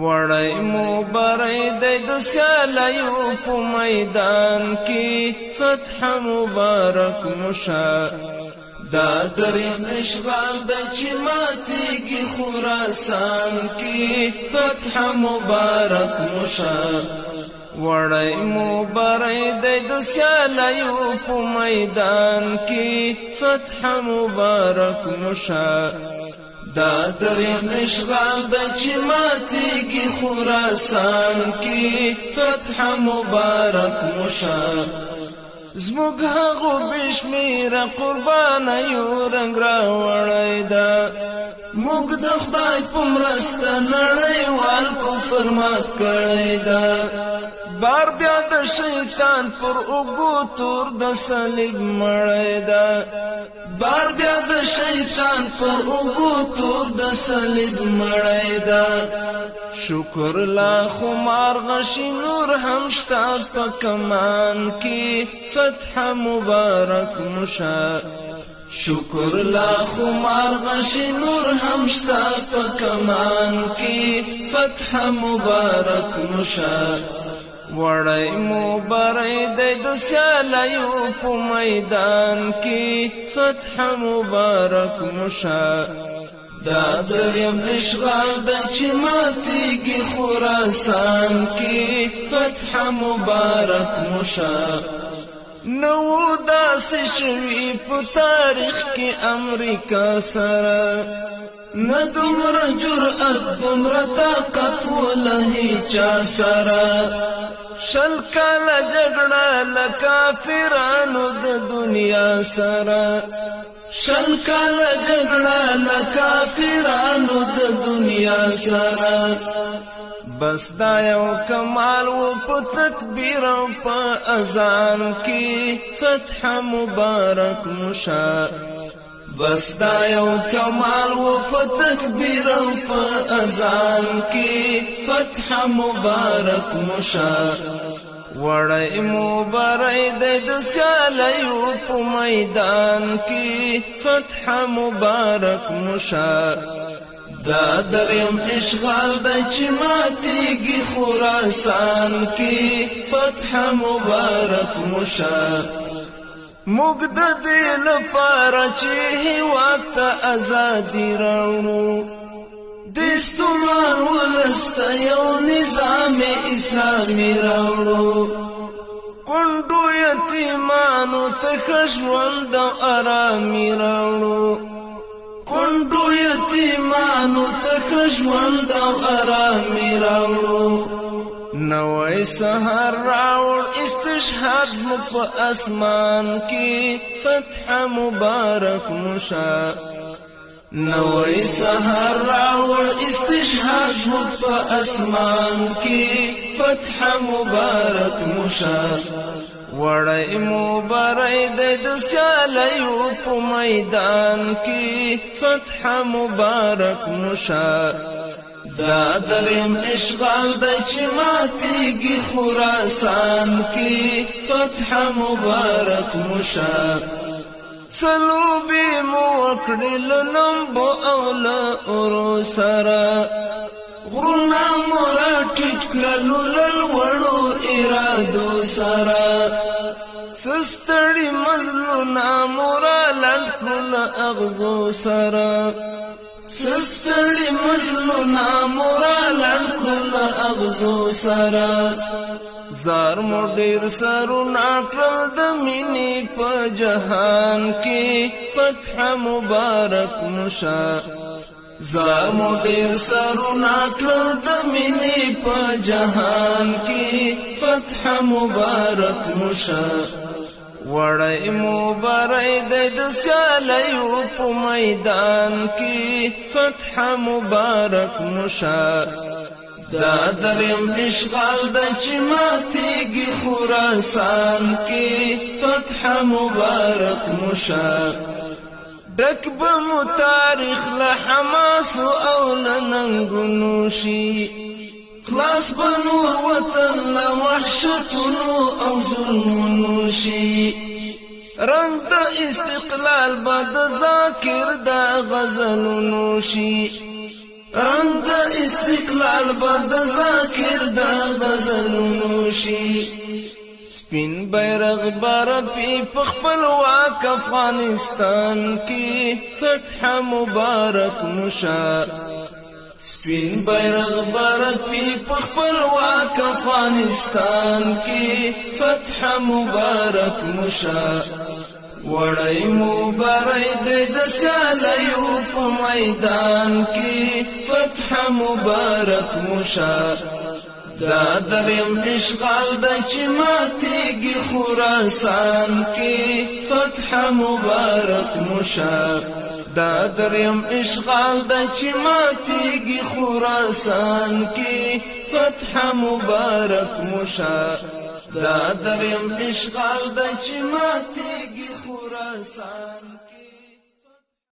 وړی مو بری دی د سیالیو په میدان کې فتح مبارک مشه دا دریم اشغال دی چې ماتیږي خراسان کې فتح مبارک مشه وړی مو بری دی د سیالیو په میدان کې فتح مبارک مشه دا دریم اشغال دی چې ماتیږي خراسان کې فتح مبارک مشه زموږ هغو بشمیره قربانیو رنګ راوړی ده موږ د خدای په مرسته نړیوال کفر مات کړی ده بار بیا د شیطان پر اوږو تور د صلیب مړی ده بار بیا د شیطان پر اوږو تور د صلیب مړی ده شکر لا خمار غشي نور هم شتا په کمان کې فتح مبارک مشه شکر لا خمار غشي نور هم شتا په کمان کې فتح مبارک مشه وړی مو بری دی د سیالیو په میدان کې فتح مبارک مشه دا دریم اشغال دی چې ماتیږي خراسان کې فتح مبارک مشه نو داسې شوي په تاریخ کې امریکا سره نه دومره جرأت دومره طاقت وله هیچا سره شل کاله جګړه له کافرانو د دنیا سره شل کاله جګړه له کافرانو د دنیا سره بس دا یو کمال و په تکبیر او په اذان کې فتح مبارک مشه بس دا یو کمال و په تکبیر او په اذان کې فتح مبارک مشه وړی مو بری دی د سیالیو په میدان کې فتح مبارک مشه دا دریم اشغال دی چې ماتیږي خراسان کې فتح مبارک مشه موږ د دې لپاره چې هېواد ته ازادي راوړو د استعمار ولس ته یو نظام اسلامي راوړو کونډو یتیمانو ته ښه ژوند او ارامي راوړو کونډو یتیمانو ته ښه ژوند او ارامي راوړو نوی سهار راوړ استشهاد زموږ په اسمان کې فتح مبارک مشه نوی سهار راوړ استشهاد زموږ په اسمان کې فتح مبارک مشه وړی مو بری دی د سیالیو په میدان کې فتح مبارک مشه دا دریم اشغال دی چې ماتیږي خراسان کې فتح مبارک مشه څلوبې مو وکړې له لمبو او له اورو سره غرونه مو راټیټ کړلو له لوړو ارادو سره ستړي مزلونه مو رالنډ کړو له اغزو سره ستړي مزلونه مو رالنډ کړو له اغزو سره زار مو ډېر سرونه کړل د مینې په جهان کې فتح مبارک مشه زار مو ډېر سرونه کړل د مینې په جهان کې فتح مبارک مشه وړی مو بری دی د سیالیو په میدان کې فتح مبارک مشه دا دریم اشغال دی چې ماتیږي خراسان کې فتح مبارک مشه ډک به مو تاریخ له حماسو او له ننګونو شي خلاص به نور وطن له وحشتونو او ظلمونو شي رنګ د استقلال به د ذاکر د غزلونو شي رنگ د استقلال بد ذاکر د غزلونو شي سپین بیرغ برپی پخپل واک افغانستان کی فتح مبارک مشا سپین بیرغ برپی پخپل واک افغانستان کی فتح مبارک مشا وړی مبارک د سالیو په میدان کی فتح مبارک مشا دا دریم اشغال د چماتیږي خراسان کی فتح مبارک مشا دا دریم اشغال د چماتیږي خراسان کی فتح مبارک مشا دا دریم اشغال د چماتیږي خراسان